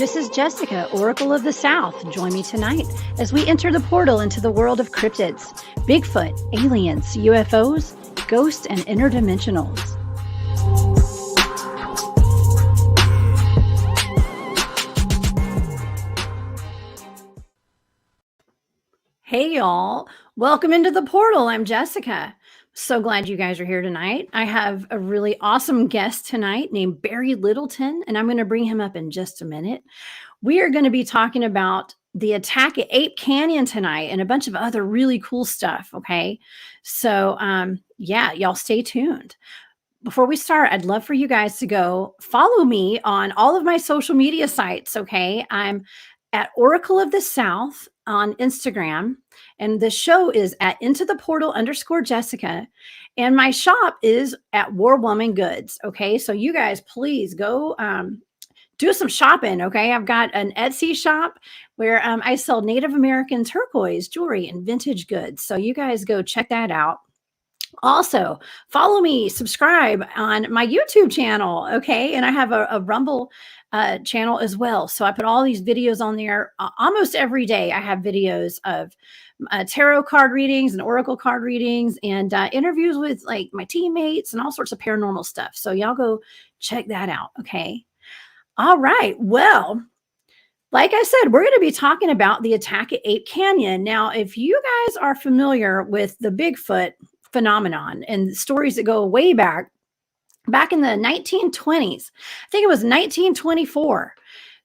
This is Jessica, Oracle of the South. Join me tonight as we enter the portal into the world of cryptids, Bigfoot, aliens, UFOs, ghosts, and interdimensionals. Hey, y'all. Welcome into the portal. I'm Jessica. So glad you guys are here tonight. I have a really awesome guest tonight named Barry Littleton, and I'm going to bring him up in just a minute. We are going to be talking about the attack at Ape Canyon tonight and a bunch of other really cool stuff. Okay. So, yeah, y'all stay tuned. Before we start, I'd love for you guys to go follow me on all of my social media sites. Okay. I'm at Oracle of the South on Instagram, and the show is at Into the Portal _Jessica, and my shop is at War Woman Goods. Okay, so you guys please go do some shopping. Okay, I've got an Etsy shop where I sell Native American turquoise jewelry and vintage goods. So you guys go check that out. Also, follow me, subscribe on my YouTube channel. Okay, and I have a Rumble channel as well. So I put all these videos on there almost every day. I have videos of tarot card readings and oracle card readings and interviews with like my teammates and all sorts of paranormal stuff. So y'all go check that out. Okay. All right. Well, like I said, we're going to be talking about the attack at Ape Canyon. Now, if you guys are familiar with the Bigfoot phenomenon and stories that go way back in the 1920s, I think it was 1924,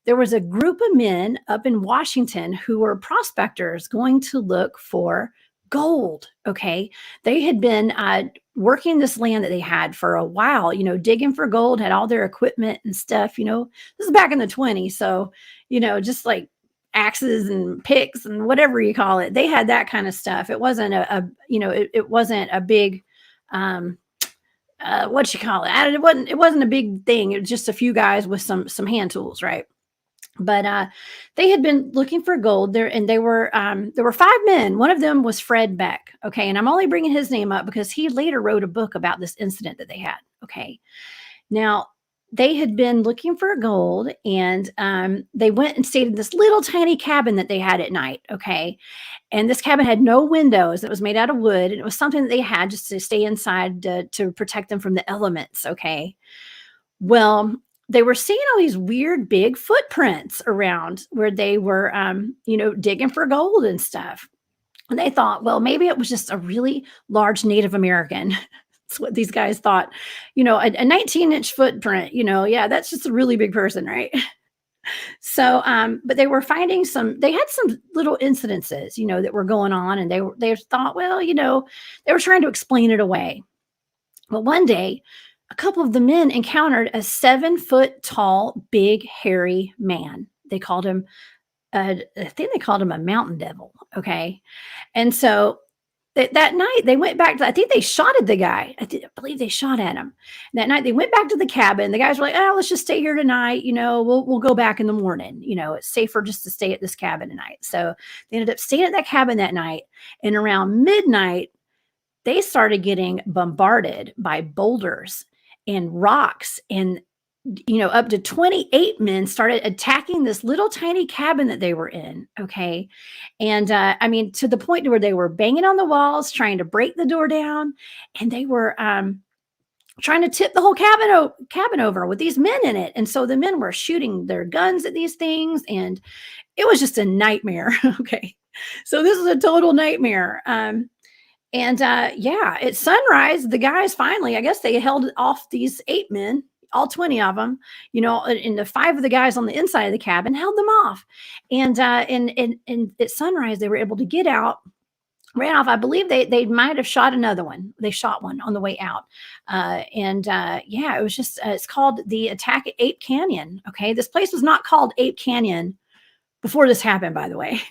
there was a group of men up in Washington who were prospectors going to look for gold. Okay. They had been working this land that they had for a while, digging for gold, had all their equipment and stuff. This is back in the 20s. So, just like axes and picks and whatever you call it, they had that kind of stuff. It wasn't it wasn't a big, what you call it? It wasn't a big thing. It was just a few guys with some hand tools, right? But they had been looking for gold there, and there were 5 men. One of them was Fred Beck. Okay, and I'm only bringing his name up because he later wrote a book about this incident that they had. Okay, now they had been looking for gold, and they went and stayed in this little tiny cabin that they had at night. Okay, and this cabin had no windows. It was made out of wood, and it was something that they had just to stay inside to protect them from the elements. Okay, well, they were seeing all these weird big footprints around where they were, digging for gold and stuff. And they thought, well, maybe it was just a really large Native American. That's what these guys thought. A 19-inch footprint, yeah, that's just a really big person, right? So, but they were finding they had some little incidences, that were going on, and they thought, well, they were trying to explain it away. But one day, a couple of the men encountered a 7-foot tall, big, hairy man. They called him, I think they called him a mountain devil. Okay. And so that night they went back I think they shot at the guy. I believe they shot at him. That night they went back to the cabin. The guys were like, oh, let's just stay here tonight. We'll go back in the morning. It's safer just to stay at this cabin tonight. So they ended up staying at that cabin that night. And around midnight, they started getting bombarded by boulders and rocks, and up to 28 men started attacking this little tiny cabin that they were in. Okay, and to the point where they were banging on the walls, trying to break the door down, and they were trying to tip the whole cabin over with these men in it. And so the men were shooting their guns at these things, and it was just a nightmare. Okay, so this is a total nightmare. At sunrise, the guys finally, I guess they held off these 8 men, all 20 of them, and the 5 of the guys on the inside of the cabin held them off. And at sunrise, they were able to get out, ran off. I believe they might have shot another one. They shot one on the way out. It was just, it's called the attack at Ape Canyon. Okay. This place was not called Ape Canyon before this happened, by the way.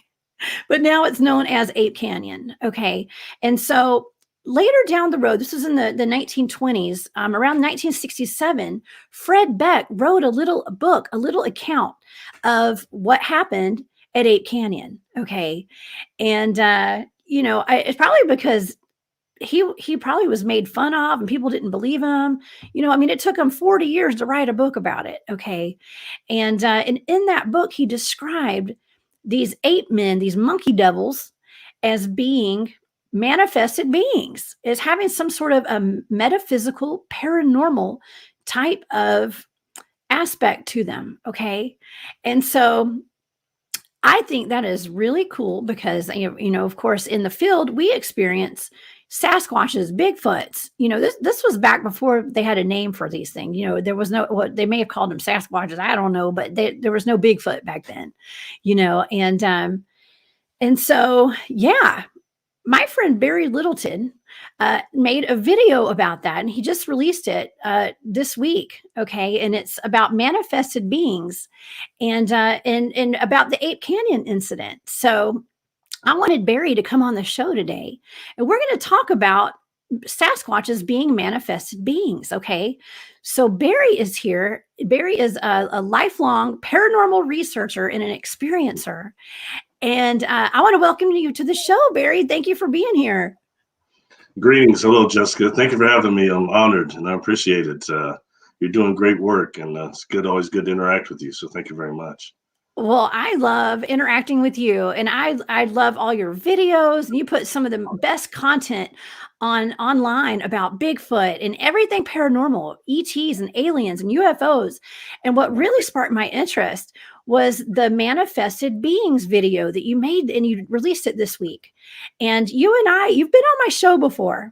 But now it's known as Ape Canyon. Okay. And so later down the road, this was in the 1920s, around 1967, Fred Beck wrote a little account of what happened at Ape Canyon. Okay. And, it's probably because he probably was made fun of and people didn't believe him. I mean, it took him 40 years to write a book about it. Okay. And in that book, he described these ape men, these monkey devils, as being manifested beings, as having some sort of a metaphysical, paranormal type of aspect to them. Okay. And so I think that is really cool because, of course, in the field, we experience Sasquatches, Bigfoots. This was back before they had a name for these things. There was no, what they may have called them Sasquatches. I don't know, but there was no Bigfoot back then, and so, yeah, my friend Barry Littleton made a video about that, and he just released it this week. Okay, and it's about manifested beings, and about the Ape Canyon incident. So I wanted Barry to come on the show today, and we're going to talk about Sasquatches being manifested beings. Okay, so Barry is here. Barry is a lifelong paranormal researcher and an experiencer. And I want to welcome you to the show, Barry. Thank you for being here. Greetings. Hello, Jessica. Thank you for having me. I'm honored and I appreciate it. You're doing great work, and it's always good to interact with you. So thank you very much. Well, I love interacting with you, and I love all your videos, and you put some of the best content online about Bigfoot and everything paranormal, ETs and aliens and UFOs. And what really sparked my interest was the manifested beings video that you made, and you released it this week. And you've been on my show before.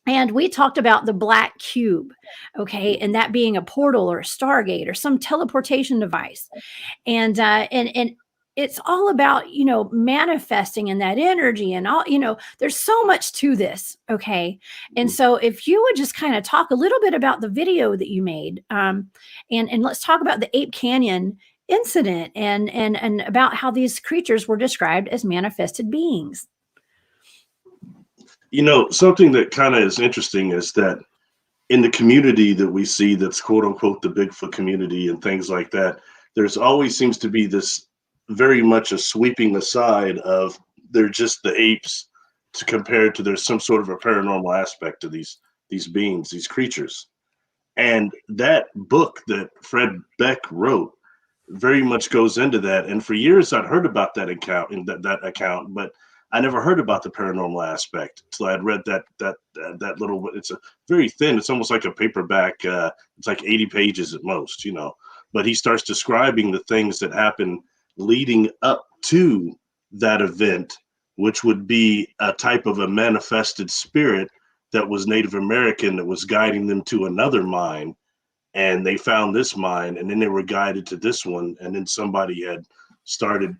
And we talked about the black cube, okay, and that being a portal or a stargate or some teleportation device, and it's all about manifesting in that energy and all. There's so much to this, okay. And so, if you would just kind of talk a little bit about the video that you made, and let's talk about the Ape Canyon incident and about how these creatures were described as manifested beings. Something that kind of is interesting is that in the community that we see that's quote unquote the Bigfoot community and things like that, there's always seems to be this very much a sweeping aside of they're just the apes to compare to there's some sort of a paranormal aspect to these beings, these creatures. And that book that Fred Beck wrote very much goes into that. And for years I'd heard about that account but I never heard about the paranormal aspect until I had read that little. It's a very thin. It's almost like a paperback. It's like 80 pages at most, But he starts describing the things that happen leading up to that event, which would be a type of a manifested spirit that was Native American that was guiding them to another mine, and they found this mine, and then they were guided to this one, and then somebody had started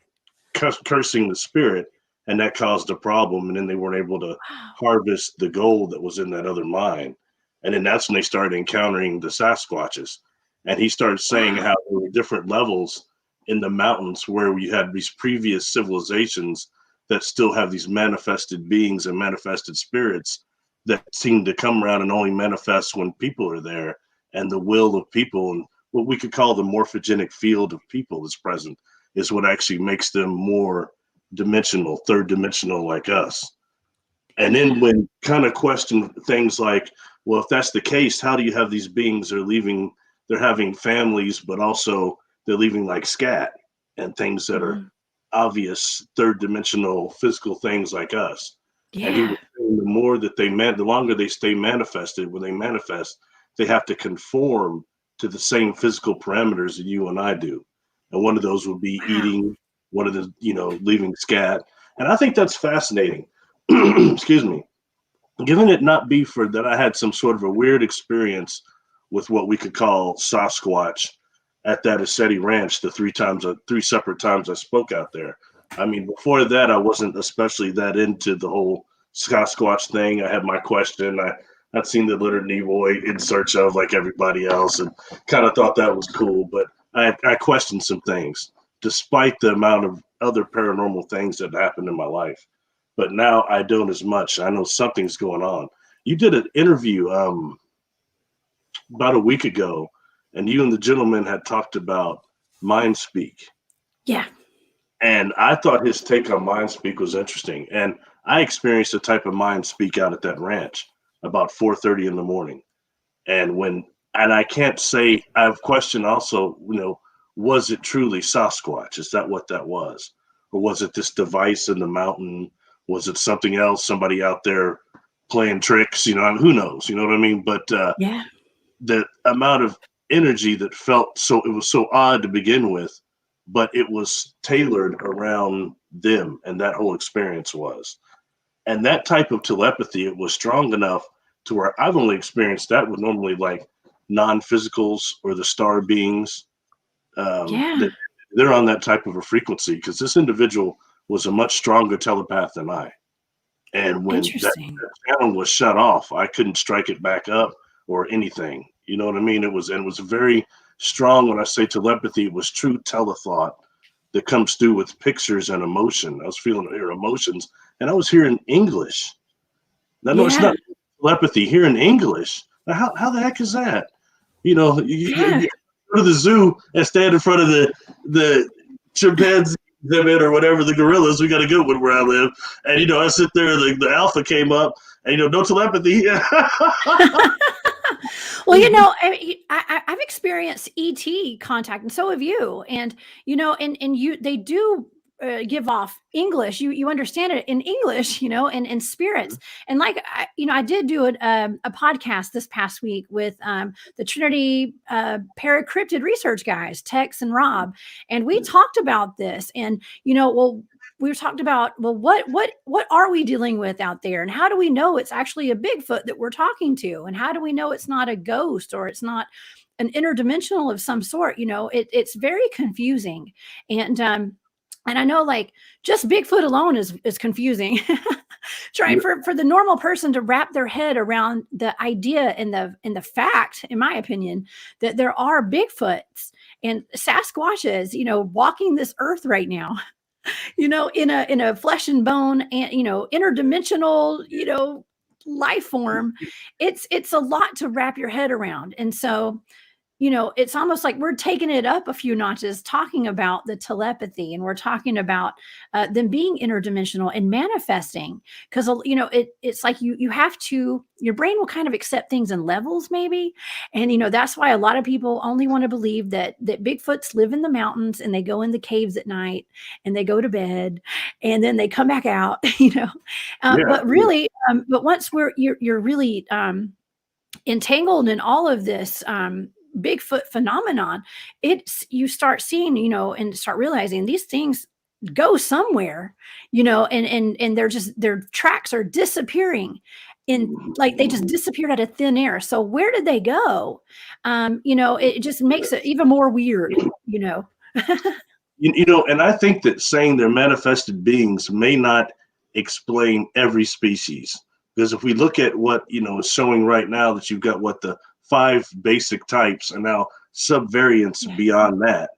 cursing the spirit. And that caused a problem. And then they weren't able to harvest the gold that was in that other mine. And then that's when they started encountering the Sasquatches. And he started saying how there were different levels in the mountains where you had these previous civilizations that still have these manifested beings and manifested spirits that seem to come around and only manifest when people are there. And the will of people and what we could call the morphogenic field of people is present is what actually makes them more dimensional, third dimensional like us. And then when kind of question things like, well, if that's the case, how do you have these beings they're having families, but also they're leaving like scat and things that are obvious third dimensional physical things like us. Yeah. And he was saying the longer they stay manifested, when they manifest, they have to conform to the same physical parameters that you and I do. And one of those would be eating, one of the, leaving scat. And I think that's fascinating. Excuse me. Given it not be for that, I had some sort of a weird experience with what we could call Sasquatch at that Assetti Ranch, the three separate times I spoke out there. I mean, before that, I wasn't especially that into the whole Sasquatch thing. I had my question. I'd seen the Leonard Nimoy In Search Of like everybody else and kind of thought that was cool. But I questioned some things, despite the amount of other paranormal things that happened in my life. But now I don't as much. I know something's going on. You did an interview about a week ago, and you and the gentleman had talked about mind speak. Yeah. And I thought his take on mind speak was interesting. And I experienced a type of mind speak out at that ranch about 4:30 in the morning. And I can't say, I've questioned also, was it truly Sasquatch? Is that what that was? Or was it this device in the mountain? Was it something else? Somebody out there playing tricks? Who knows? You know what I mean? But Yeah. the amount of energy that felt it was so odd to begin with, but it was tailored around them, and that whole experience was. And that type of telepathy, it was strong enough to where I've only experienced that with normally like non-physicals or the star beings. Yeah. That they're on that type of a frequency, because this individual was a much stronger telepath than I. And when Interesting. that channel was shut off, I couldn't strike it back up or anything. You know what I mean? It was very strong. When I say telepathy, it was true telethought that comes through with pictures and emotion. I was feeling their emotions, and I was hearing English. Now, no, it's Yeah. not telepathy. Hearing English. Now, how the heck is that? Yeah. You go to the zoo and stand in front of the chimpanzee exhibit or whatever, the gorillas. We got a good one where I live, and I sit there. The alpha came up, and no telepathy. Well, I've experienced ET contact, and so have you. And they do give off English. You understand it in English, and spirits. And like I did do a podcast this past week with the Trinity Paracryptid research guys, Tex and Rob, and we talked about this. And we were talking about, well, what are we dealing with out there, and how do we know it's actually a Bigfoot that we're talking to, and how do we know it's not a ghost or it's not an interdimensional of some sort? It's very confusing, and I know, like, just Bigfoot alone is confusing. Trying for the normal person to wrap their head around the idea and the fact, in my opinion, that there are Bigfoots and Sasquatches, walking this earth right now. In a flesh and bone and interdimensional, life form. It's a lot to wrap your head around. And so it's almost like we're taking it up a few notches, talking about the telepathy, and we're talking about them being interdimensional and manifesting. Because it's like you have to, your brain will kind of accept things in levels, maybe, and that's why a lot of people only want to believe that Bigfoots live in the mountains and they go in the caves at night and they go to bed and then they come back out. But really, but once you're really entangled in all of this Bigfoot phenomenon, you start seeing, and start realizing these things go somewhere, and their tracks are disappearing, in like they just disappeared out of thin air. So where did they go? It just makes it even more weird. And I think that saying they're manifested beings may not explain every species, because if we look at what is showing right now, that you've got the 5 basic types and now subvariants beyond that,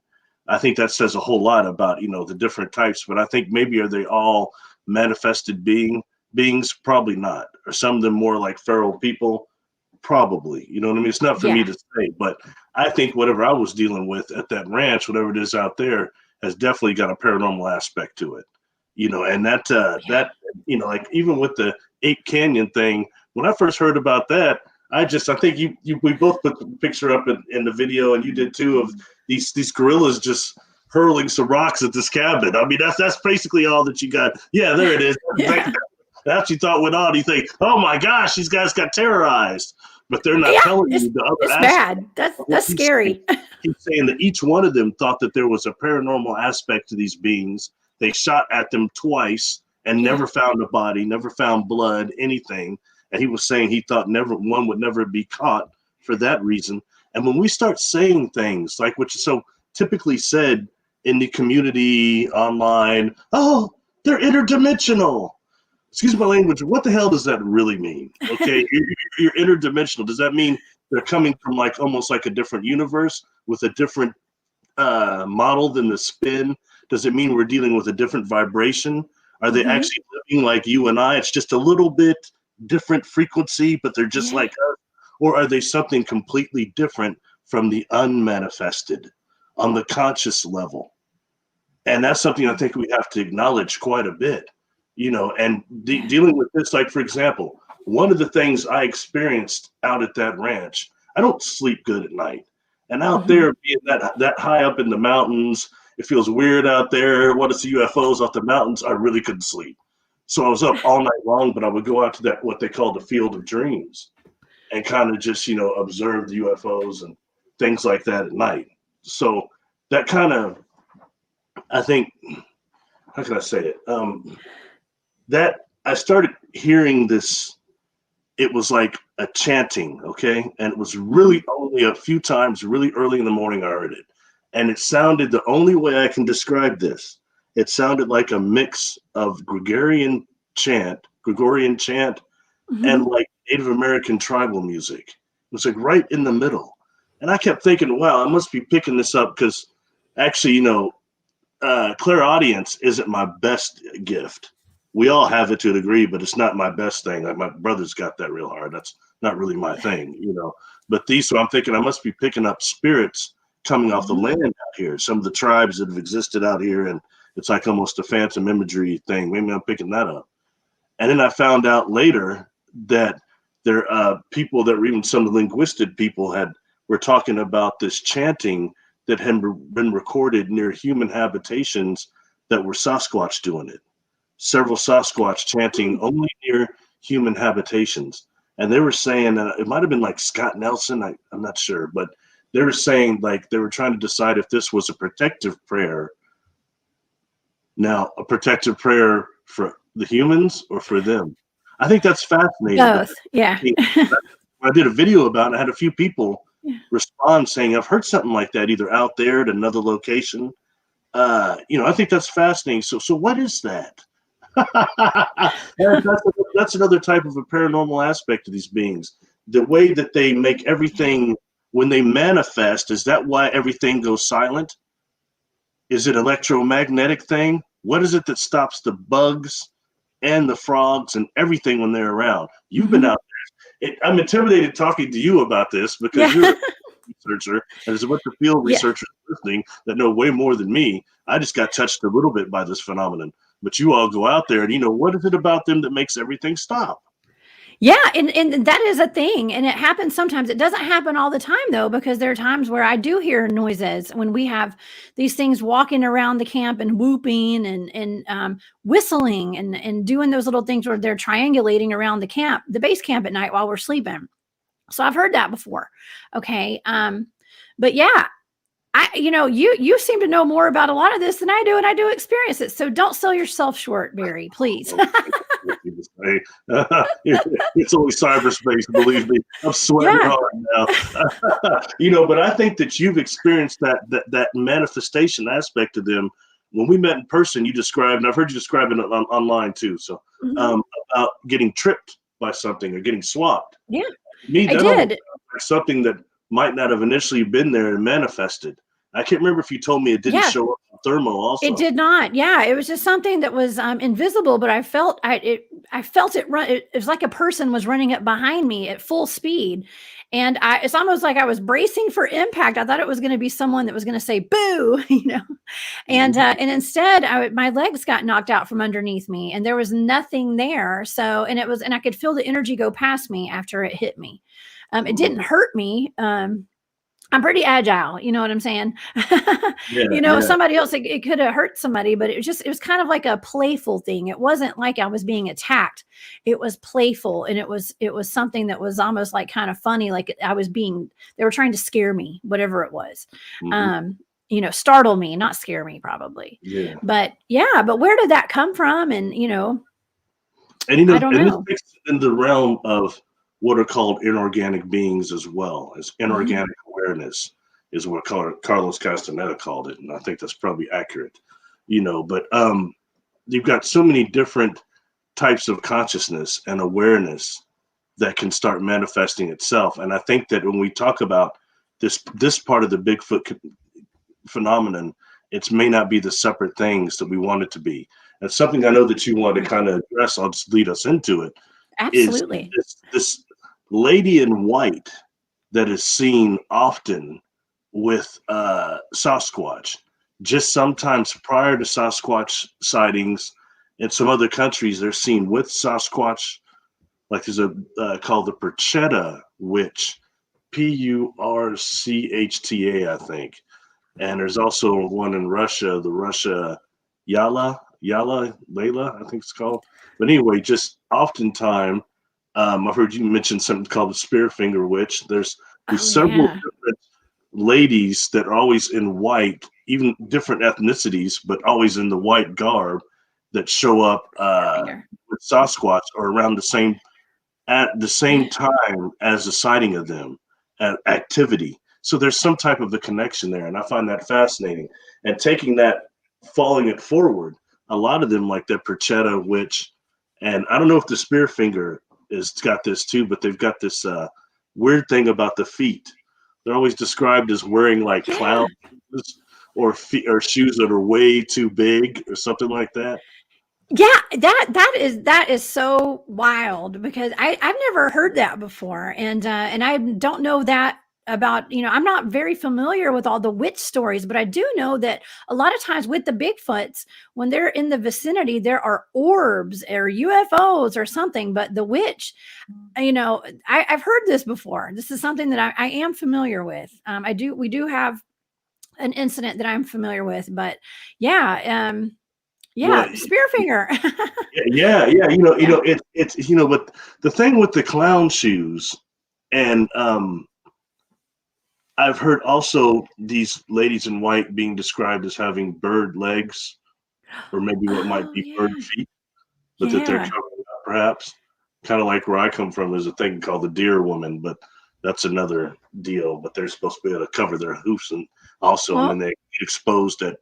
I think that says a whole lot about the different types. But I think maybe, are they all manifested beings? Probably not. Or some of them more like feral people? Probably. You know what I mean? It's not for me to say, but I think whatever I was dealing with at that ranch, whatever it is out there, has definitely got a paranormal aspect to it. And that like even with the Ape Canyon thing, when I first heard about that, I think we both put the picture up in the video, and you did too, of these gorillas just hurling some rocks at this cabin. I mean, that's basically all that you got. Yeah, there it is. That's you thought went on. You think, oh my gosh, these guys got terrorized, but they're not telling you the other aspect. Bad. That's scary. He's saying that each one of them thought that there was a paranormal aspect to these beings. They shot at them twice and never found a body, never found blood, anything. And he was saying he thought one would never be caught for that reason. And when we start saying things like what you so typically said in the community online, oh, they're interdimensional. Excuse my language. What the hell does that really mean? Okay, you're interdimensional. Does that mean they're coming from like almost like a different universe with a different model than the spin? Does it mean we're dealing with a different vibration? Are they actually living like you and I? It's just a little bit different frequency, but they're just like us. Or are they something completely different from the unmanifested on the conscious level? And that's something I think we have to acknowledge quite a bit. and dealing with this, like, for example, one of the things I experienced out at that ranch, I don't sleep good at night. And out there, being that high up in the mountains, it feels weird out there. What is the UFOs off the mountains? I really couldn't sleep. So I was up all night long, but I would go out to that, what they call the field of dreams, and kind of just, observe the UFOs and things like that at night. So that kind of, I think, how can I say it? That I started hearing this, it was like a chanting, okay? And it was really only a few times, really early in the morning I heard it. And it sounded, the only way I can describe this, it sounded like a mix of Gregorian chant, and like Native American tribal music. It was like right in the middle. And I kept thinking, wow, I must be picking this up because actually, clairaudience isn't my best gift. We all have it to a degree, but it's not my best thing. Like my brother's got that real hard. That's not really my thing, But so I'm thinking I must be picking up spirits coming off the land out here. Some of the tribes that have existed out here, and it's like almost a phantom imagery thing. Maybe I'm picking that up. And then I found out later that there people that were, even some of the linguistic people were talking about this chanting that had been recorded near human habitations that were Sasquatch doing it. Several Sasquatch chanting only near human habitations. And they were saying, it might have been like Scott Nelson, I'm not sure, but they were saying like they were trying to decide if this was a protective prayer. Now, a protective prayer for the humans or for them. I think that's fascinating. Both, yeah. I did a video about it. I had a few people respond saying, I've heard something like that, either out there at another location. I think that's fascinating. So what is that? That's another type of a paranormal aspect of these beings. The way that they make everything, when they manifest, is that why everything goes silent? Is it electromagnetic thing? What is it that stops the bugs and the frogs and everything when they're around? You've been out there. I'm intimidated talking to you about this because you're a researcher, and there's a bunch of field researchers listening that know way more than me. I just got touched a little bit by this phenomenon. But you all go out there and what is it about them that makes everything stop? Yeah, and that is a thing, and it happens sometimes. It doesn't happen all the time though, because there are times where I do hear noises when we have these things walking around the camp and whooping and whistling and doing those little things where they're triangulating around the base camp at night while we're sleeping. So I've heard that before. Okay, but yeah. You seem to know more about a lot of this than I do, and I do experience it. So don't sell yourself short, Barry, please. It's only cyberspace, believe me. I'm sweating hard now. But I think that you've experienced that manifestation aspect of them. When we met in person, you described, and I've heard you describe it online too. So about getting tripped by something or getting swapped. Yeah, Me, I did. Something that might not have initially been there and manifested. I can't remember if you told me it didn't show up on thermo also. It did not. Yeah, it was just something that was invisible, but I felt it run. It was like a person was running up behind me at full speed. And it's almost like I was bracing for impact. I thought it was going to be someone that was going to say boo, and instead my legs got knocked out from underneath me and there was nothing there. So, and I could feel the energy go past me after it hit me. It didn't hurt me. I'm pretty agile. You know what I'm saying? Somebody else, it could have hurt somebody, but it was kind of like a playful thing. It wasn't like I was being attacked. It was playful. And it was something that was almost like kind of funny. Like they were trying to scare me, whatever it was. Startle me, not scare me probably. Yeah. But where did that come from? And, I don't know. This fits in the realm of what are called inorganic beings as well as inorganic awareness is what Carlos Castaneda called it. And I think that's probably accurate, but you've got so many different types of consciousness and awareness that can start manifesting itself. And I think that when we talk about this part of the Bigfoot phenomenon, it may not be the separate things that we want it to be. And something I know that you want to kind of address, I'll just lead us into it. Absolutely. Is this lady in white that is seen often with Sasquatch, just sometimes prior to Sasquatch sightings in some other countries, they're seen with Sasquatch. Like there's a called the Perchetta witch, Purchta, I think. And there's also one in Russia, the Russia Layla, I think it's called. But anyway, just oftentimes, I've heard you mention something called the Spearfinger Witch. There's several different ladies that are always in white, even different ethnicities, but always in the white garb that show up with Sasquatch or around at the same time as the sighting of them activity. So there's some type of a connection there, and I find that fascinating. And taking that, following it forward, a lot of them, like that Perchetta witch, and I don't know if the Spearfinger has got this too, but they've got this weird thing about the feet. They're always described as wearing like clown shoes or shoes that are way too big or something like that. Yeah, that is so wild, because I've never heard that before, and I don't know that about, I'm not very familiar with all the witch stories, but I do know that a lot of times with the Bigfoots, when they're in the vicinity, there are orbs or UFOs or something. But the witch, I've heard this before. This is something that I am familiar with. We do have an incident that I'm familiar with, but yeah. Yeah, Well, Spearfinger. yeah. It's but the thing with the clown shoes, and I've heard also these ladies in white being described as having bird legs, or maybe what might be bird feet, but that they're covering up, perhaps. Kind of like where I come from, there's a thing called the deer woman, but that's another deal. But they're supposed to be able to cover their hoofs, and then they get exposed at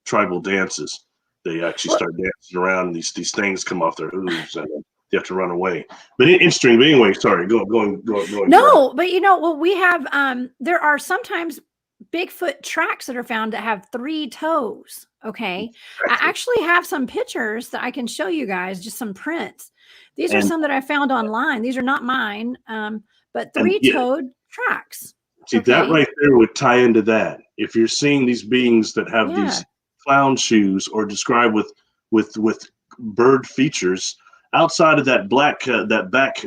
tribal dances. They actually start dancing around, and these things come off their hooves, and they have to run away. But interesting. But anyway, sorry, going. No, but we have there are sometimes Bigfoot tracks that are found that have 3 toes. Okay, I actually have some pictures that I can show you guys, just some prints. These are some that I found online. These are not mine, but 3-toed tracks. See, that right there would tie into that. If you're seeing these beings that have these clown shoes or described with bird features outside of that back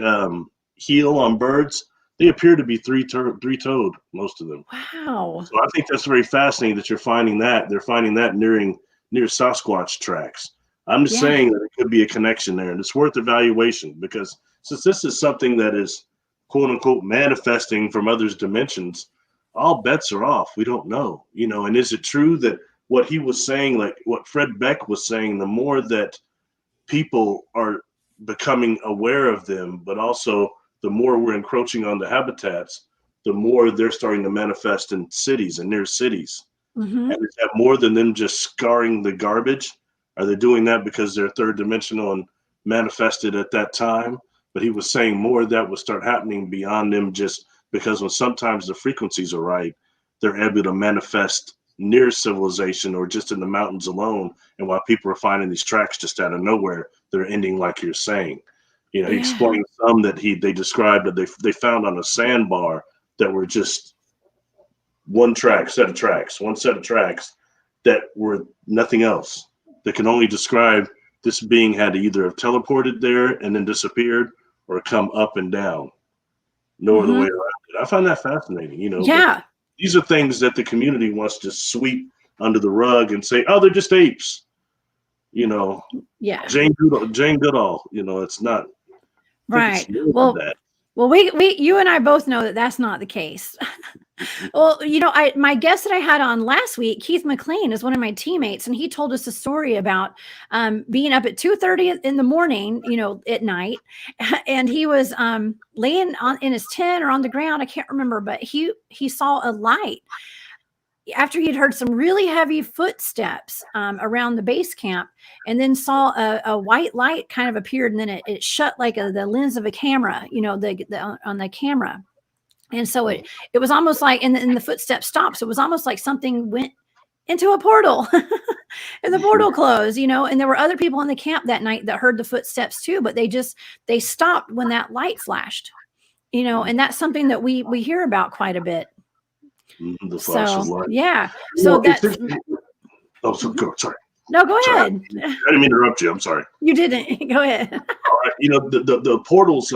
heel on birds, they appear to be three-toed, most of them. Wow. So I think that's very fascinating that you're finding that. They're finding that near Sasquatch tracks. I'm just saying that it could be a connection there, and it's worth evaluation, because since this is something that is quote unquote manifesting from others' dimensions, all bets are off. We don't know, and is it true that what he was saying, like what Fred Beck was saying, the more that people are becoming aware of them, but also the more we're encroaching on the habitats, the more they're starting to manifest in cities and near cities. Mm-hmm. And is that more than them just scarring the garbage? Are they doing that because they're third dimensional and manifested at that time? But he was saying more of that will start happening beyond them, just because when sometimes the frequencies are right, they're able to manifest near civilization or just in the mountains alone. And while people are finding these tracks just out of nowhere, they're ending like you're saying. He explained some that they described that they found on a sandbar that were just one set of tracks that were nothing else. That can only describe this being had to either have teleported there and then disappeared, or come up and down. No other way around it. I find that fascinating, Yeah. These are things that the community wants to sweep under the rug and say, oh, they're just apes. Yeah. Jane Goodall, it's not. Right. Well, you and I both know that that's not the case. Well, my guest that I had on last week, Keith McLean, is one of my teammates, and he told us a story about being up at 2:30 in the morning, at night, and he was laying in his tent or on the ground. I can't remember, but he saw a light after he'd heard some really heavy footsteps around the base camp, and then saw a white light kind of appeared, and then it shut like the lens of a camera, on the camera. And so it was almost like, and the footsteps stopped. So it was almost like something went into a portal and the portal closed, and there were other people in the camp that night that heard the footsteps too, but they stopped when that light flashed, and that's something that we hear about quite a bit. The flash of light. Yeah. So that's. Sorry. No, go Sorry, ahead. I didn't mean to interrupt you. I'm sorry. You didn't. Go ahead. All right. The portals,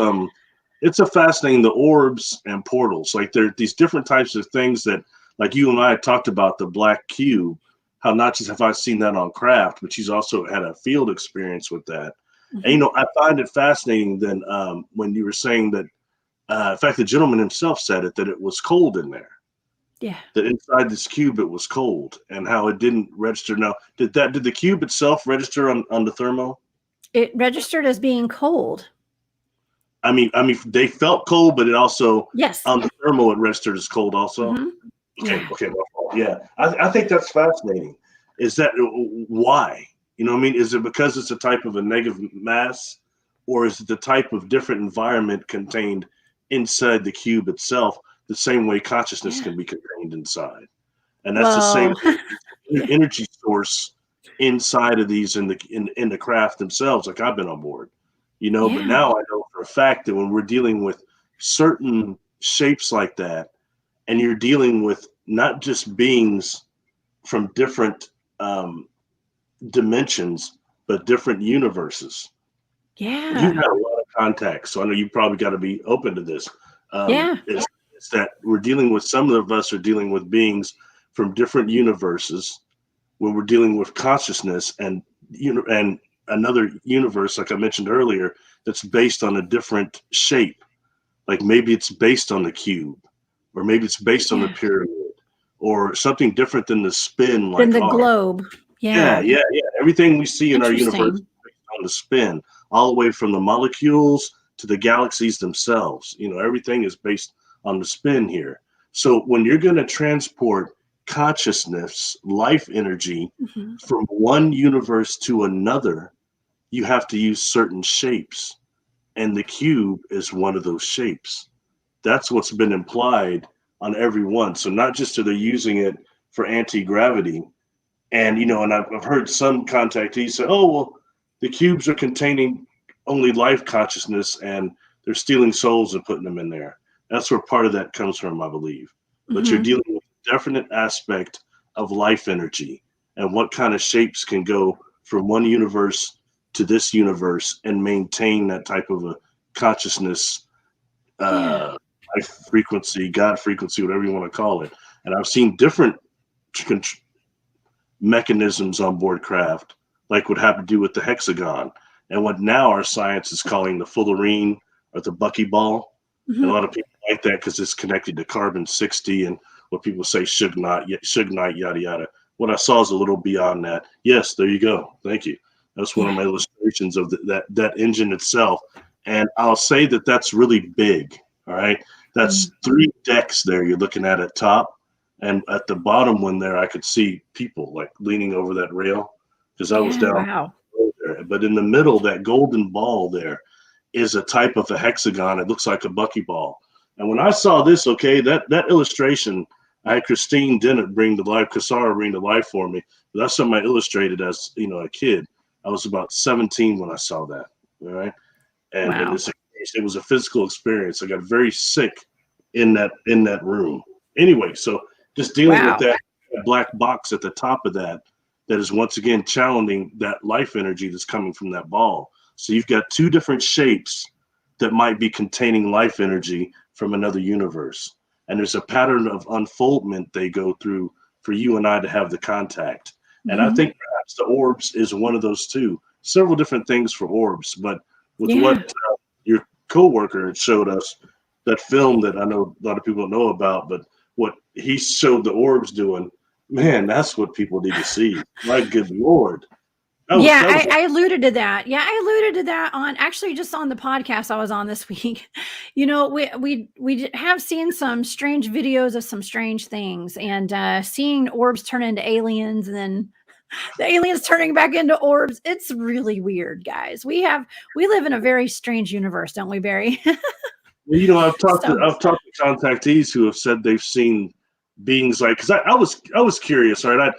it's a fascinating, the orbs and portals. Like there are these different types of things that, like you and I talked about the black cube, how not just have I seen that on craft, but she's also had a field experience with that. And, I find it fascinating then when you were saying that, in fact, the gentleman himself said it, that it was cold in there. Yeah. That inside this cube, it was cold, and how it didn't register. Now, did the cube itself register on the thermo? It registered as being cold. I mean, they felt cold, but it also Yes. on the thermo it registered as cold also. Okay, Yeah. okay, yeah. I think that's fascinating. Is that why? You know what I mean? Is it because it's a type of a negative mass, or is it the type of different environment contained inside the cube itself, the same way consciousness can be contained inside? And that's the same energy source inside of these in the craft themselves. Like I've been on board, but now I know for a fact that when we're dealing with certain shapes like that, and you're dealing with not just beings from different dimensions, but different universes. Yeah. You've had a lot of contacts, so I know you probably got to be open to this. It's that we're dealing with, some of us are dealing with beings from different universes, when we're dealing with consciousness and another universe, like I mentioned earlier, that's based on a different shape. Like maybe it's based on the cube, or maybe it's based on the pyramid, or something different than the spin, like than the globe. Yeah. Everything we see in our universe is based on the spin, all the way from the molecules to the galaxies themselves. Everything is based on the spin here. So when you're going to transport consciousness, life energy from one universe to another, you have to use certain shapes. And the cube is one of those shapes. That's what's been implied on every one. So not just are they using it for anti-gravity, and and I've heard some contactees say, oh, well, the cubes are containing only life consciousness and they're stealing souls and putting them in there. That's where part of that comes from, I believe. But you're dealing with a definite aspect of life energy and what kind of shapes can go from one universe to this universe and maintain that type of a consciousness, life frequency, God frequency, whatever you want to call it. And I've seen different mechanisms on board craft, like what have to do with the hexagon, and what now our science is calling the fullerene or the buckyball. And a lot of people like that because it's connected to carbon-60 and what people say Sugnite, yada yada. What I saw is a little beyond that. Yes, there you go. Thank you. That's one of my illustrations of that engine itself. And I'll say that that's really big. All right. That's 3 decks there you're looking at top. And at the bottom one there, I could see people like leaning over that rail because I was down there. But in the middle, that golden ball there is a type of a hexagon. It looks like a buckyball. And when I saw this, that illustration, I had Christine Dennett bring to life, Cassara bring to life for me. But that's something I illustrated as a kid. I was about 17 when I saw that. All right. And it was a physical experience. I got very sick in that room. Anyway, so just dealing with that black box at the top of that is once again channeling that life energy that's coming from that ball. So you've got 2 different shapes that might be containing life energy from another universe. And there's a pattern of unfoldment they go through for you and I to have the contact. And I think perhaps the orbs is one of those too. Several different things for orbs, but with what your coworker showed us, that film that I know a lot of people don't know about, but what he showed the orbs doing, man, that's what people need to see. My good Lord. I alluded to that. Yeah, I alluded to that on actually just on the podcast I was on this week. We have seen some strange videos of some strange things, and seeing orbs turn into aliens, and then the aliens turning back into orbs. It's really weird, guys. We live in a very strange universe, don't we, Barry? Well, I've talked to contactees who have said they've seen beings like, because I was curious, right?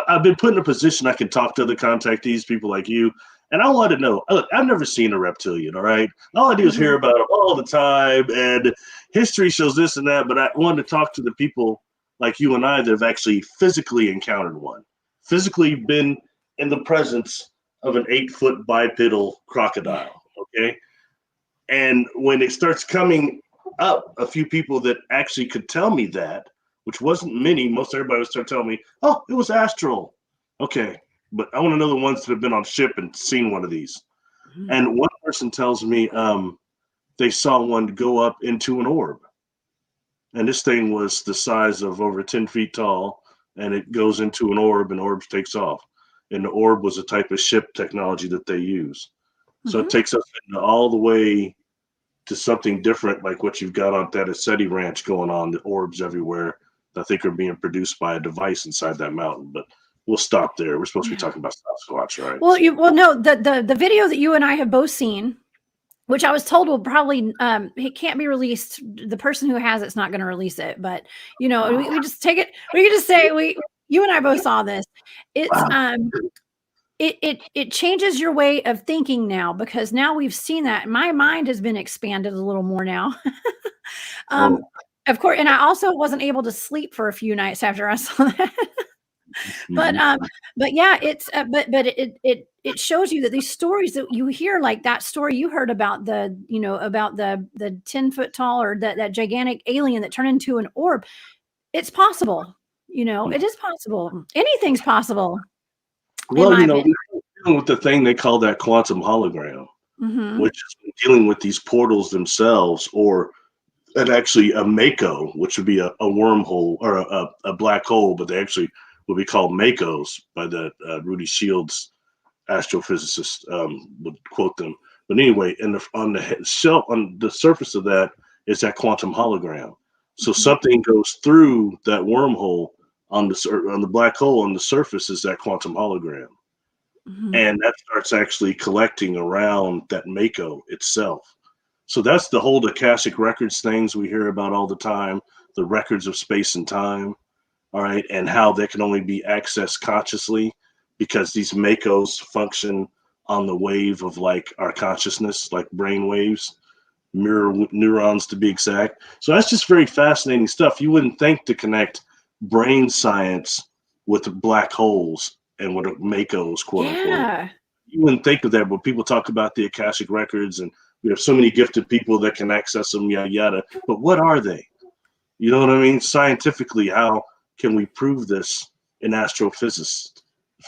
I've been put in a position I can talk to other contactees, people like you, and I wanted to know. Look, I've never seen a reptilian, all right? All I do is hear about them all the time, and history shows this and that, but I wanted to talk to the people like you and I that have actually physically encountered one, physically been in the presence of an 8-foot bipedal crocodile. Okay. And when it starts coming up, a few people that actually could tell me that, which wasn't many, most everybody would start telling me, oh, it was astral. Okay. But I want to know the ones that have been on ship and seen one of these. Mm-hmm. And one person tells me they saw one go up into an orb. And this thing was the size of over 10 feet tall, and it goes into an orb, and orb takes off. And the orb was a type of ship technology that they use. So it takes us all the way to something different, like what you've got on that Ascetti Ranch going on, the orbs everywhere that I think are being produced by a device inside that mountain. But we'll stop there. We're supposed to be talking about Sasquatch, right? Well, no, the video that you and I have both seen, which I was told will probably it can't be released. The person who has it's not going to release it, but we just take it. We can just say you and I both saw this. It's it changes your way of thinking now, because now we've seen that. My mind has been expanded a little more now. Of course, and I also wasn't able to sleep for a few nights after I saw that. But yeah, it's but it shows you that these stories that you hear, like that story you heard about the 10-foot tall or that gigantic alien that turned into an orb. It's possible. It is possible. Anything's possible. Well, we're dealing with the thing they call that quantum hologram, which is dealing with these portals themselves, and actually a mako, which would be a wormhole or a black hole, but they actually would be called makos by the Rudy Shields astrophysicist would quote them. But anyway, on the surface of that is that quantum hologram. So something goes through that wormhole on the black hole. On the surface is that quantum hologram, and that starts actually collecting around that mako itself. So that's the whole Akashic records things we hear about all the time, the records of space and time. All right, and how they can only be accessed consciously because these makos function on the wave of like our consciousness, like brain waves, mirror neurons to be exact. So that's just very fascinating stuff. You wouldn't think to connect brain science with black holes and with makos, quote unquote. You wouldn't think of that, but people talk about the Akashic records, and we have so many gifted people that can access them, yada yada. But what are they? You know what I mean? Scientifically, how can we prove this in astrophysics?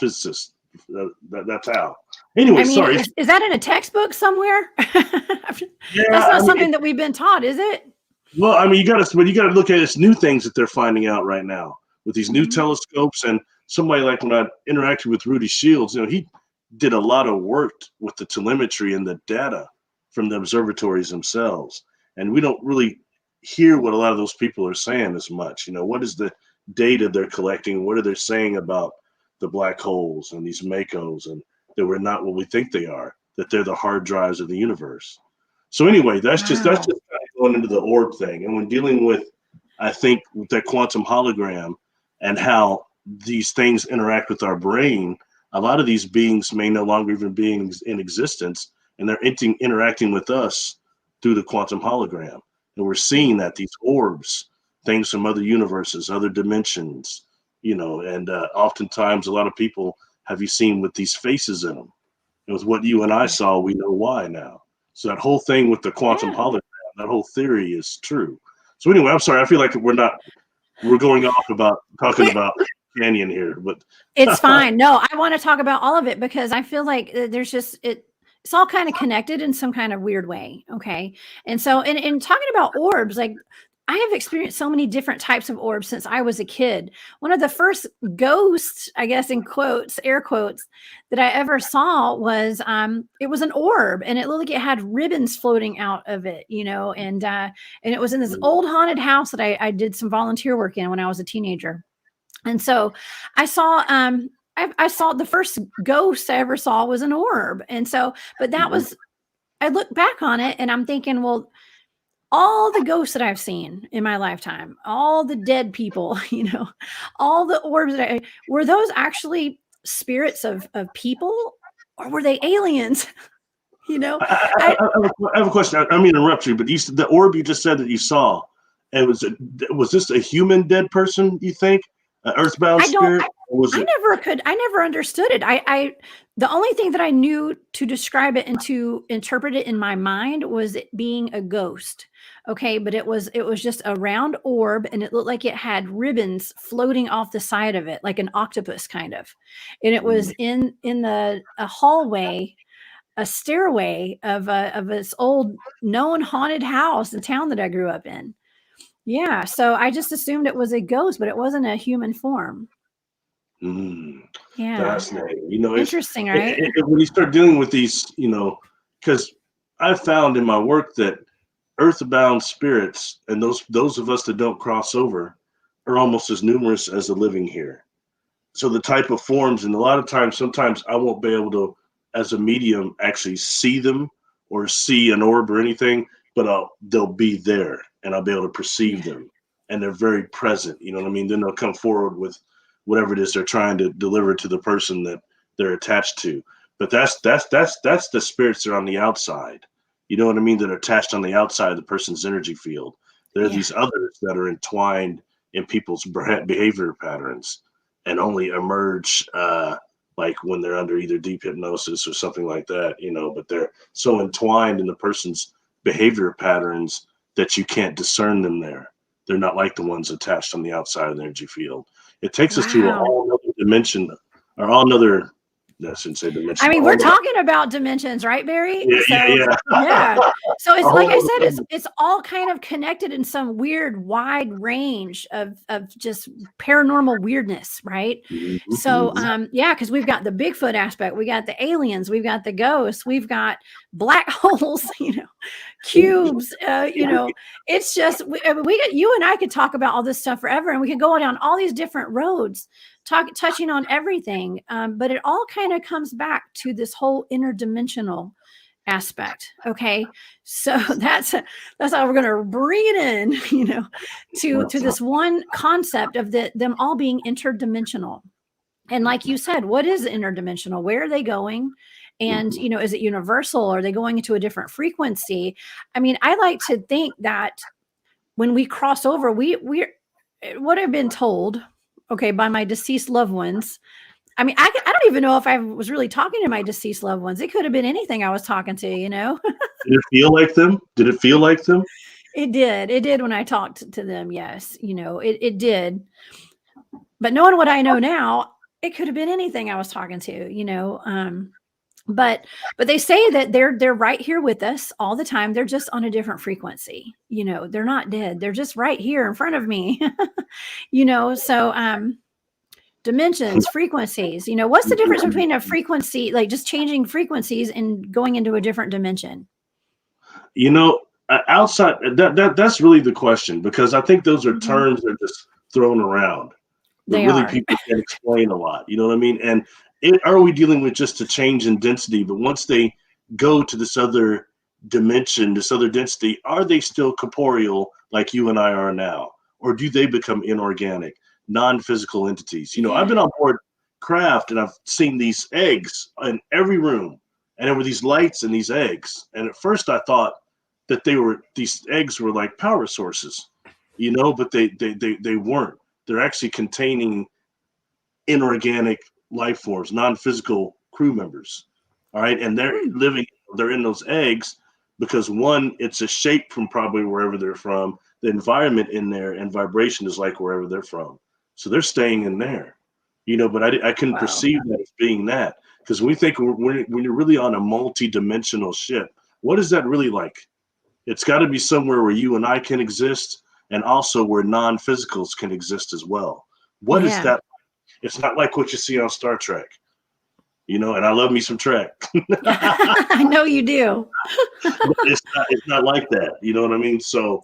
That's how. Anyway, sorry. Is that in a textbook somewhere? That's not something that we've been taught, is it? Well, you got to look at this new things that they're finding out right now with these new telescopes. And somebody like when I interacted with Rudy Shields, he did a lot of work with the telemetry and the data from the observatories themselves. And we don't really hear what a lot of those people are saying as much. What is the data they're collecting? What are they saying about the black holes and these makos, and that we're not what we think they are, that they're the hard drives of the universe? So anyway, that's just kind of going into the orb thing. And when dealing with, I think, with that quantum hologram and how these things interact with our brain, a lot of these beings may no longer even be in existence, and they're interacting with us through the quantum hologram. And we're seeing that these orbs, things from other universes, other dimensions, and oftentimes a lot of people have you seen with these faces in them. It was what you and I saw. We know why now. So that whole thing with the quantum hologram, that whole theory is true. So anyway, I'm sorry. I feel like we're going off about talking about Canyon here, but it's fine. No, I want to talk about all of it because I feel like there's just it's all kind of connected in some kind of weird way. Okay. And so in talking about orbs, like I have experienced so many different types of orbs since I was a kid. One of the first ghosts, I guess, in quotes, air quotes, that I ever saw was it was an orb, and it looked like it had ribbons floating out of it, and it was in this old haunted house that I did some volunteer work in when I was a teenager. And so I saw I saw the first ghost I ever saw was an orb. And so, but that was, I look back on it and I'm thinking, well, all the ghosts that I've seen in my lifetime, all the dead people, all the orbs were those actually spirits of people, or were they aliens? I have a question. I mean, interrupt you, but the orb you just said that you saw, was this a human dead person, you think? An earthbound spirit? Was I it? never understood it. The only thing that I knew to describe it and to interpret it in my mind was it being a ghost. Okay, but it was just a round orb, and it looked like it had ribbons floating off the side of it, like an octopus kind of. And it was in a hallway, a stairway of this old known haunted house in town that I grew up in. Yeah, so I just assumed it was a ghost, but it wasn't a human form. Mm, Yeah. fascinating. Interesting, right? When you start dealing with these, because I've found in my work that earthbound spirits and those of us that don't cross over are almost as numerous as the living here. So the type of forms, and a lot of times, sometimes I won't be able to, as a medium, actually see them or see an orb or anything, but they'll be there and I'll be able to perceive Yeah. them, and they're very present. You know what I mean? Then they'll come forward with whatever it is they're trying to deliver to the person that they're attached to. But that's the spirits that are on the outside. You know what I mean? That are attached on the outside of the person's energy field. There are Yeah. these others that are entwined in people's behavior patterns and only emerge like when they're under either deep hypnosis or something like that, but they're so entwined in the person's behavior patterns that you can't discern them there. They're not like the ones attached on the outside of the energy field. It takes us to a Wow. whole other dimension, or all another, I shouldn't say I dimension, a mean, whole we're other, talking about dimensions, right, Barry? yeah, yeah, So, yeah, yeah. So a it's like whole I other said, thing. it's all kind of connected in some weird wide range of just paranormal weirdness, right? Mhm, So mhm. yeah, because we've got the Bigfoot aspect, we got the aliens, we've got the ghosts, we've got black holes, cubes, it's just I mean, you and I could talk about all this stuff forever, and we could go down all these different roads touching on everything, but it all kind of comes back to this whole interdimensional aspect. Okay, so that's how we're going to bring it in, to this one concept of them all being interdimensional. And like you said, what is interdimensional? Where are they going? And is it universal? Are they going into a different frequency? I mean, I like to think that when we cross over, we're what I've been told, okay, by my deceased loved ones. I mean, I don't even know if I was really talking to my deceased loved ones. It could have been anything I was talking to. Did it feel like them? Did it feel like them? It did. It did when I talked to them. Yes, it did. But knowing what I know now, it could have been anything I was talking to. But they say that they're right here with us all the time. They're just on a different frequency. They're not dead. They're just right here in front of me. So dimensions, frequencies. What's the difference between a frequency, like just changing frequencies and going into a different dimension? Outside that's really the question, because I think those are Mhm. terms that are just thrown around, but They really are. people can't explain a lot. You know what I mean? And are we dealing with just a change in density? But once they go to this other dimension, this other density, are they still corporeal like you and I are now? Or do they become inorganic, non-physical entities? I've Yeah. been on board craft and I've seen these eggs in every room, and there were these lights in these eggs. And at first I thought that these eggs were like power sources, but they weren't. They're actually containing inorganic life forms, non-physical crew members. All right. And Hmm. they're in those eggs because, one, it's a shape from probably wherever they're from. The environment in there and vibration is like wherever they're from. So they're staying in there, but I couldn't Wow. perceive that as being that. Because when we think when you're really on a multi-dimensional ship, what is that really like? It's got to be somewhere where you and I can exist, and also where non-physicals can exist as well. What is Yeah. that? It's not like what you see on Star Trek, and I love me some Trek. I know you do. But it's not like that. You know what I mean? So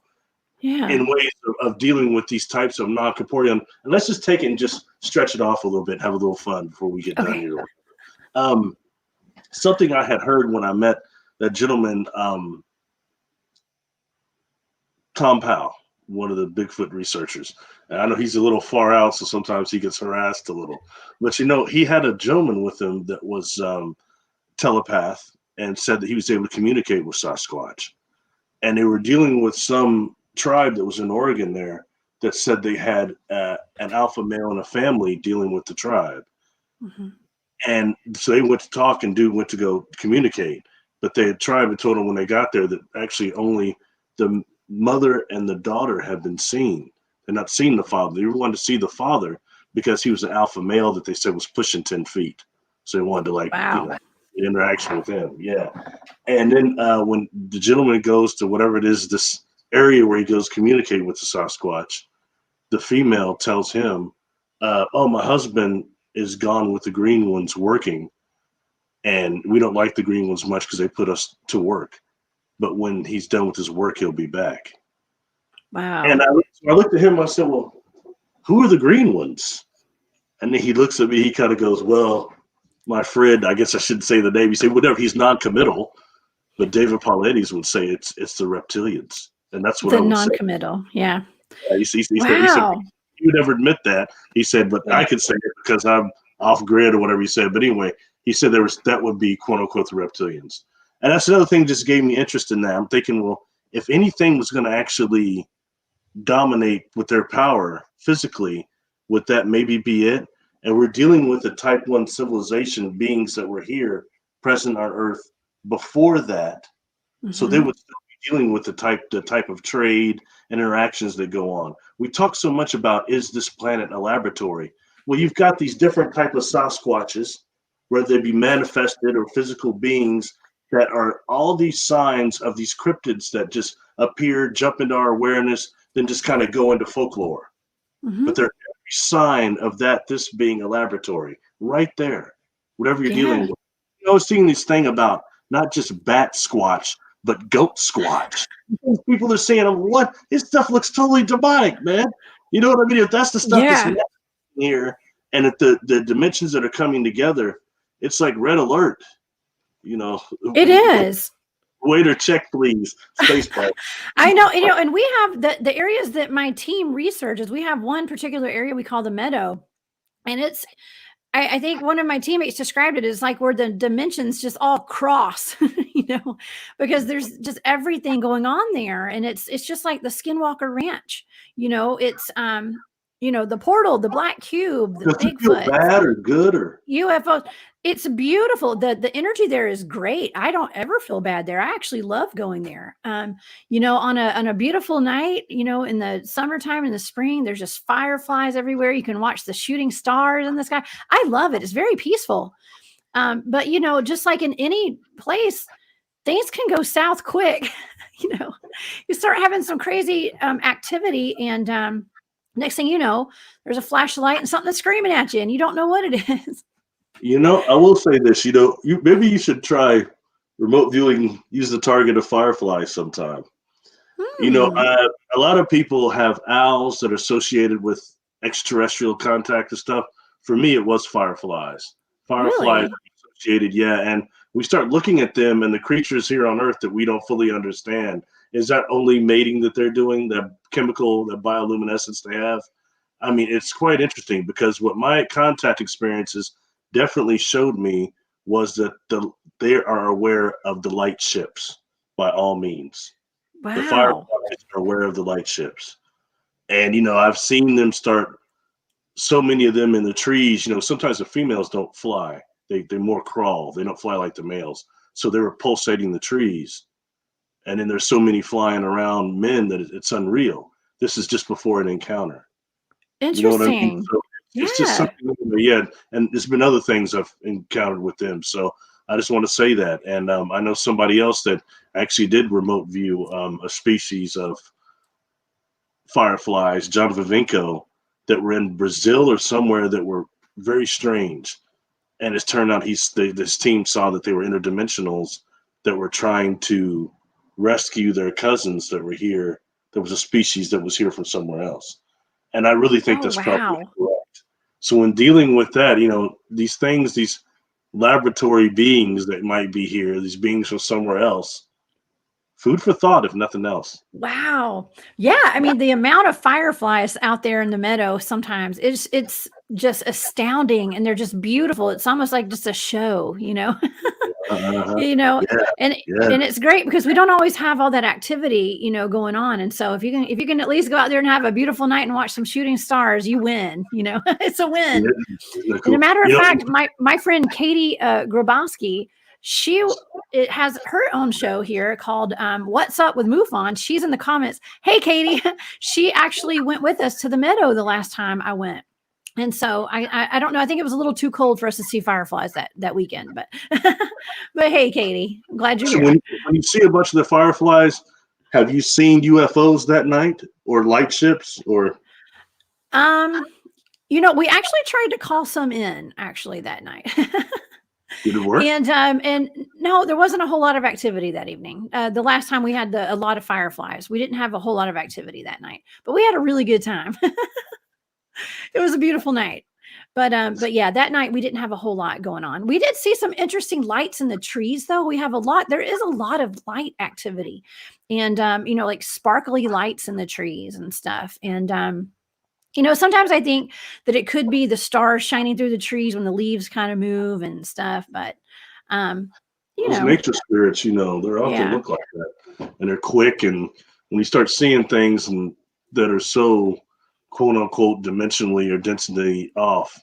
Yeah. in ways of dealing with these types of non-corporeal, and let's just take it and just stretch it off a little bit, have a little fun before we get done Okay. here. Um, Something I had heard when I met that gentleman, Tom Powell, one of the Bigfoot researchers. And I know he's a little far out, so sometimes he gets harassed a little. But he had a gentleman with him that was telepath and said that he was able to communicate with Sasquatch. And they were dealing with some tribe that was in Oregon there that said they had an alpha male in a family dealing with the tribe. Mm-hmm. And so they went to talk, and dude went to go communicate. But the tribe had told him when they got there that actually only the mother and the daughter had been seen. They're not seen the father. They wanted to see the father because he was an alpha male that they said was pushing 10 feet. So they wanted to, like, Wow. interaction with him. Yeah. And then when the gentleman goes to whatever it is, this area where he goes communicate with the Sasquatch, the female tells him, oh, my husband is gone with the green ones working, and we don't like the green ones much because they put us to work. But when he's done with his work, he'll be back. Wow. And I looked at him, I said, well, who are the green ones? And then he looks at me, he kind of goes, well, my friend, I guess I shouldn't say the name. He said, whatever, he's non-committal, but David Paulides would say it's the reptilians. And that's what The I would say. non-committal. Yeah. He said, Wow. he would never admit that. He said, but I could say it because I'm off grid or whatever he said. But anyway, he said that would be quote unquote the reptilians. And that's another thing that just gave me interest in that. I'm thinking, well, if anything was going to actually dominate with their power physically, would that maybe be it? And we're dealing with the type 1 civilization beings that were here present on Earth before that. Mm-hmm. So they would still be dealing with the type of trade and interactions that go on. We talk so much about, is this planet a laboratory? Well, you've got these different type of Sasquatches, whether they be manifested or physical beings, that are all these signs of these cryptids that just appear, jump into our awareness, then just kind of go into folklore. Mm-hmm. But they're every sign of this being a laboratory right there, whatever you're dealing with. I was seeing this thing about not just bat squatch, but goat squatch. People are saying, what? This stuff looks totally demonic, man. You know what I mean? If that's the stuff that's here, and if the dimensions that are coming together, it's like red alert. It is. Waiter, check, please. Spacebar. I know, and we have the areas that my team researches. We have one particular area we call the meadow, and it's, I think one of my teammates described it as like where the dimensions just all cross, because there's just everything going on there, and it's just like the Skinwalker Ranch. It's the portal, the black cube, the Bigfoot. Bad or good or UFOs. It's beautiful. The energy there is great. I don't ever feel bad there. I actually love going there. On a beautiful night, in the summertime, in the spring, there's just fireflies everywhere. You can watch the shooting stars in the sky. I love it. It's very peaceful. But just like in any place, things can go south quick. You start having some crazy activity, and next thing you know, there's a flashlight and something that's screaming at you, and you don't know what it is. I will say this, maybe you should try remote viewing, use the target of fireflies sometime. A lot of people have owls that are associated with extraterrestrial contact and stuff. For me, it was fireflies. Fireflies are associated, and we start looking at them and the creatures here on Earth that we don't fully understand. Is that only mating that they're doing, that chemical, that bioluminescence they have? I mean, it's quite interesting, because what my contact experiences definitely showed me was that they are aware of the light ships by all means. Wow. The fireflies are aware of the light ships. And, I've seen them start, so many of them in the trees, sometimes the females don't fly. They more crawl. They don't fly like the males. So they were pulsating the trees. And then there's so many flying around men that it's unreal. This is just before an encounter. Interesting. You know what I mean? So it's just something, and there's been other things I've encountered with them. So I just want to say that. And I know somebody else that actually did remote view a species of fireflies, John Vivinco, that were in Brazil or somewhere that were very strange. And it turned out this team saw that they were interdimensionals that were trying to rescue their cousins that were here. There was a species that was here from somewhere else. And I really think that's probably correct. So when dealing with that, these things, these laboratory beings that might be here, these beings from somewhere else, food for thought, if nothing else. Wow. Yeah. I mean, the amount of fireflies out there in the meadow sometimes it's just astounding, and they're just beautiful. It's almost like just a show, you know. Uh-huh. You know, Yeah, and yeah. it's great because we don't always have all that activity, you know, going on. And so if you can at least go out there and have a beautiful night and watch some shooting stars, you win, you know. It's a win. Isn't that And a cool? matter of You know, fact, my friend Katie Grabowski, it has her own show here called What's Up with MUFON. She's in the comments. Hey, Katie, she actually went with us to the meadow the last time I went. And so I don't know. I think it was a little too cold for us to see fireflies that weekend, but but hey, Katie, I'm glad you're so here. when you see a bunch of the fireflies, have you seen UFOs that night or light ships or? You know, we actually tried to call some in actually that night. Did it work? And no, there wasn't a whole lot of activity that evening. The last time we had a lot of fireflies, we didn't have a whole lot of activity that night, but we had a really good time. It was a beautiful night. But yeah, that night we didn't have a whole lot going on. We did see some interesting lights in the trees, though. There is a lot of light activity, and you know, like sparkly lights in the trees and stuff. And you know, sometimes I think that it could be the stars shining through the trees when the leaves kind of move and stuff. But you Those know, nature spirits, you know, they're often yeah, look like that, and they're quick. And when you start seeing things that are so quote unquote dimensionally or density off,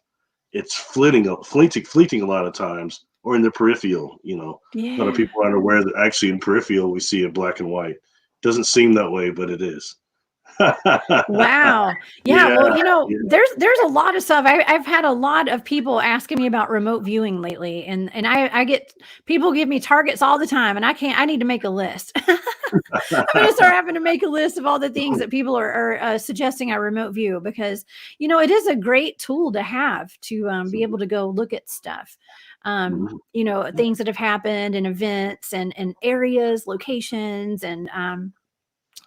it's fleeting a lot of times, or in the peripheral. You know, a lot of yeah. people aren't aware that actually in peripheral we see it black and white. Doesn't seem that way, but it is. Wow. Yeah. Yeah, Well, you know, yeah. there's a lot of stuff. I've had a lot of people asking me about remote viewing lately, and I get people give me targets all the time, and I need to make a list. I'm going to start having to make a list of all the things that people are suggesting I remote view, because you know it is a great tool to have to be able to go look at stuff. You know, things that have happened and events and areas, locations, and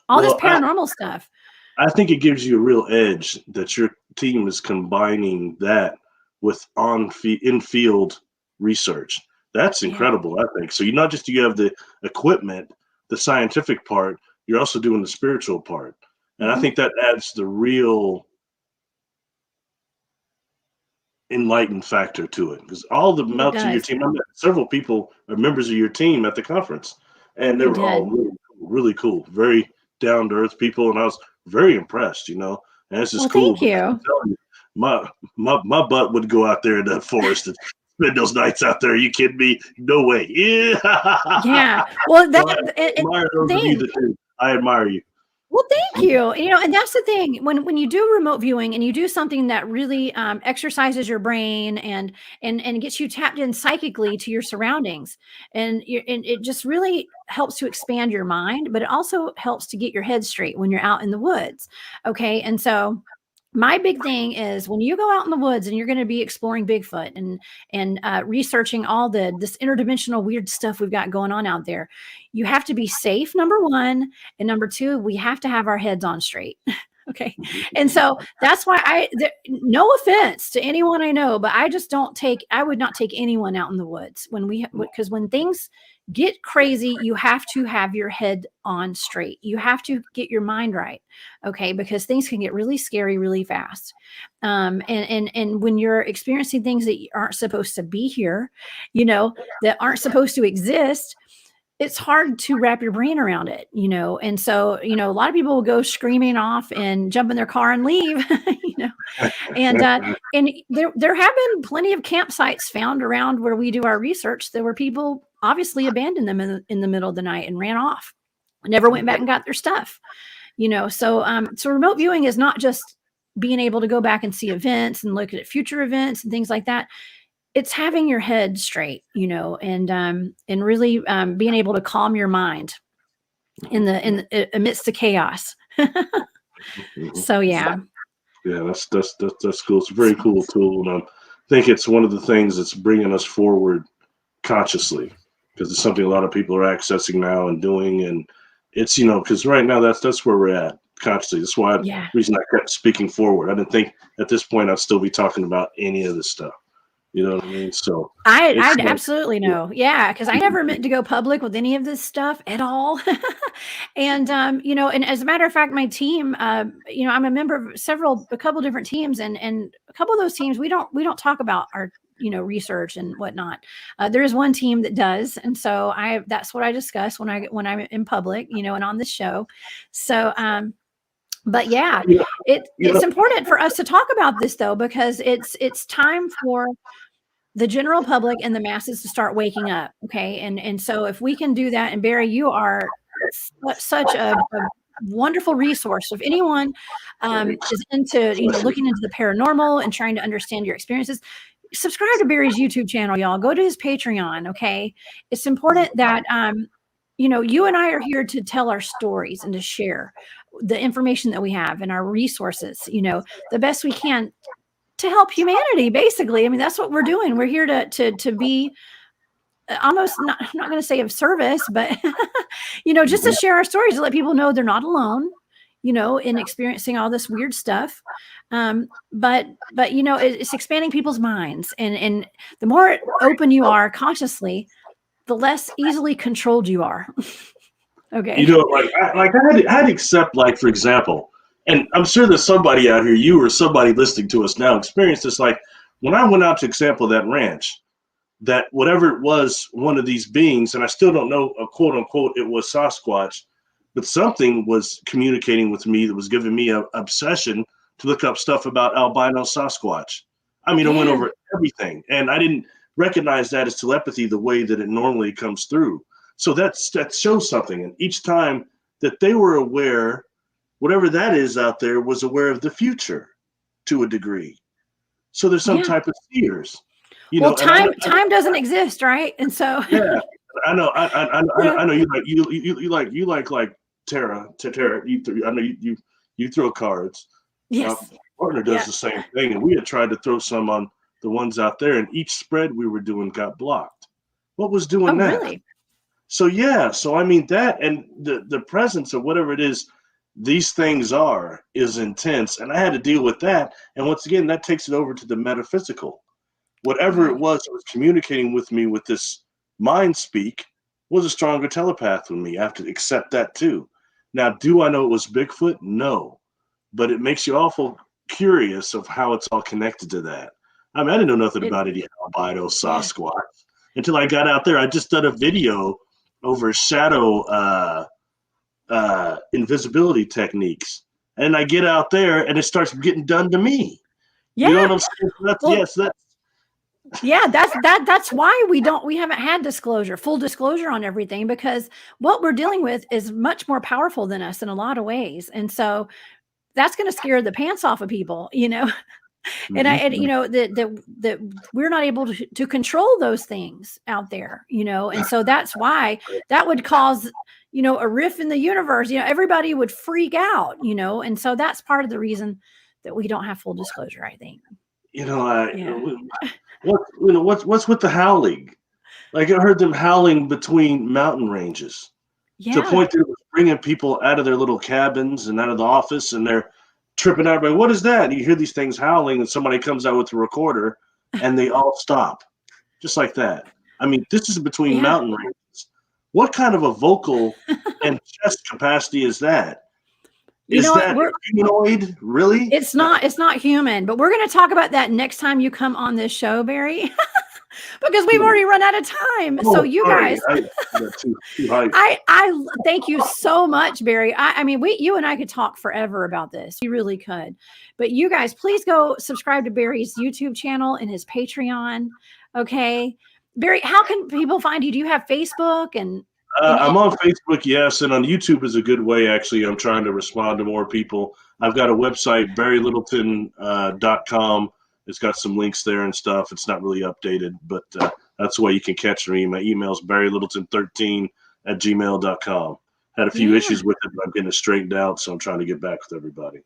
all this Well, paranormal stuff. I think it gives you a real edge that your team is combining that with in field research. That's Yeah. incredible, I think. So you not just you have the equipment, the scientific part, you're also doing the spiritual part. And I Mhm. think that adds the real enlightened factor to it, because all the It members of your does. team, I met several people are members of your team at the conference, and they You were all did. really cool, very down to earth people, and I was very impressed, you know. And this is Well, cool thank because I'm you. telling you, my butt would go out there in that forest and spend those nights out there. Are you kidding me? No way. Yeah. Yeah. Well, So I and admire those of you thing. that do. I admire you. Well, thank you. You know, and that's the thing when you do remote viewing and you do something that really exercises your brain and gets you tapped in psychically to your surroundings, and it just really helps to expand your mind, but it also helps to get your head straight when you're out in the woods. Okay, and so my big thing is when you go out in the woods and you're going to be exploring Bigfoot and researching all this interdimensional weird stuff we've got going on out there, you have to be safe. Number one, and number two, we have to have our heads on straight. Okay, and so that's why no offense to anyone I know, but I would not take anyone out in the woods because when things get crazy, you have to have your head on straight. You have to get your mind right. Okay, because things can get really scary really fast. And when you're experiencing things that aren't supposed to be here, you know, that aren't supposed to exist, it's hard to wrap your brain around it, you know. And so, you know, a lot of people will go screaming off and jump in their car and leave, you know. And there have been plenty of campsites found around where we do our research that where people obviously abandoned them in the middle of the night and ran off, never went back and got their stuff, you know. So remote viewing is not just being able to go back and see events and look at future events and things like that. It's having your head straight, you know, and really being able to calm your mind amidst the chaos. So yeah. Yeah, that's cool. It's a very cool tool, and I think it's one of the things that's bringing us forward consciously, because it's something a lot of people are accessing now and doing, and it's, you know, because right now that's where we're at consciously. That's why Yeah. reason I kept speaking forward. I didn't think at this point I'd still be talking about any of this stuff. You know what I mean? So I it's like, absolutely know. Yeah, because I never meant to go public with any of this stuff at all. And and as a matter of fact, my team, I'm a member of a couple different teams, and a couple of those teams we don't talk about our research and whatnot. There is one team that does, and so that's what I discuss when I'm in public, and on this show. So but yeah, you know, you it's know, important for us to talk about this though, because it's time for the general public and the masses to start waking up. Okay. And so if we can do that, and Barry, you are such a wonderful resource. So if anyone is into, looking into the paranormal and trying to understand your experiences, subscribe to Barry's YouTube channel, y'all. Go to his Patreon. Okay. It's important that, you and I are here to tell our stories and to share the information that we have and our resources, the best we can to help humanity, basically. I mean, that's what we're doing. We're here to be almost not, I'm not going to say of service, but just to share our stories, to let people know they're not alone, in experiencing all this weird stuff. But it's expanding people's minds, and the more open you are consciously, the less easily controlled you are. Okay. I had to accept, like, for example, and I'm sure there's somebody out here, you or somebody listening to us now, experienced this. Like, when I went out to example that ranch, that whatever it was, one of these beings, and I still don't know, quote unquote, it was Sasquatch, but something was communicating with me that was giving me an obsession to look up stuff about albino Sasquatch. I mean, I went over everything, and I didn't recognize that as telepathy the way that it normally comes through. So that shows something. And each time that they were aware, whatever that is out there was aware of the future to a degree. So there's some type of seers. Time doesn't exist, right? And so yeah, I know. I know you like Tara. I know you throw cards. Yes. My partner does the same thing, and we had tried to throw some on the ones out there, and each spread we were doing got blocked. What was doing that? Really? So I mean, that and the presence of whatever it is these things is intense, and I had to deal with that. And once again, that takes it over to the metaphysical. Whatever it was that was communicating with me with this mind speak was a stronger telepath than me. I have to accept that too. Now, do I know it was Bigfoot? No, but it makes you awful curious of how it's all connected to that. I mean, I didn't know nothing about any albino Sasquatch until I got out there. I just done a video over shadow invisibility techniques, and I get out there and it starts getting done to me. Yeah. You know what I'm saying? That's why we haven't had full disclosure on everything, because what we're dealing with is much more powerful than us in a lot of ways. And so that's going to scare the pants off of people, and that we're not able to control those things out there, and so that's why that would cause, a rift in the universe. Everybody would freak out, and so that's part of the reason that we don't have full disclosure, I think. What's with the howling? Like, I heard them howling between mountain ranges to the point that it was bringing people out of their little cabins and out of the office, and they're tripping out. What is that? And you hear these things howling, and somebody comes out with a recorder, and they all stop, just like that. I mean, this is between mountain ranges. What kind of a vocal and chest capacity is that? Is that humanoid? Really? It's not human, but we're going to talk about that next time you come on this show, Barry, because we've already run out of time. So you guys, I thank you so much, Barry. I mean, you and I could talk forever about this. We really could, but you guys, please go subscribe to Barry's YouTube channel and his Patreon. Okay. Barry, how can people find you? Do you have Facebook and I'm on Facebook, yes, and on YouTube is a good way. Actually, I'm trying to respond to more people. I've got a website, barrylittleton.com. It's got some links there and stuff. It's not really updated, but that's the way you can catch me. My email is barrylittleton13@gmail.com. Had a few issues with it, but I'm getting it straightened out, so I'm trying to get back with everybody.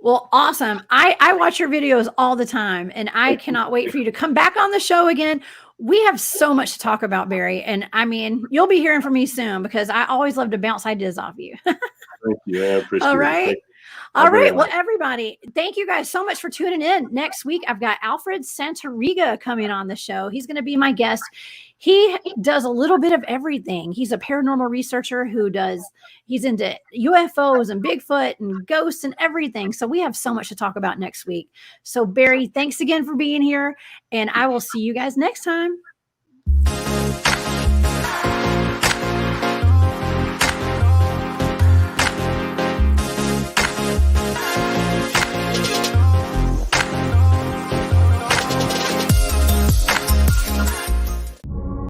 Well, awesome. I watch your videos all the time, and I cannot wait for you to come back on the show again. We have so much to talk about, Barry. And I mean, you'll be hearing from me soon, because I always love to bounce ideas off you. Thank you. I appreciate it. All right. All very right. Well, much. everybody, thank you guys so much for tuning in. Next week, I've got Alfred Santariga coming on the show. He's going to be my guest. He does a little bit of everything. He's a paranormal researcher he's into UFOs and Bigfoot and ghosts and everything. So we have so much to talk about next week. So Barry, thanks again for being here, and I will see you guys next time.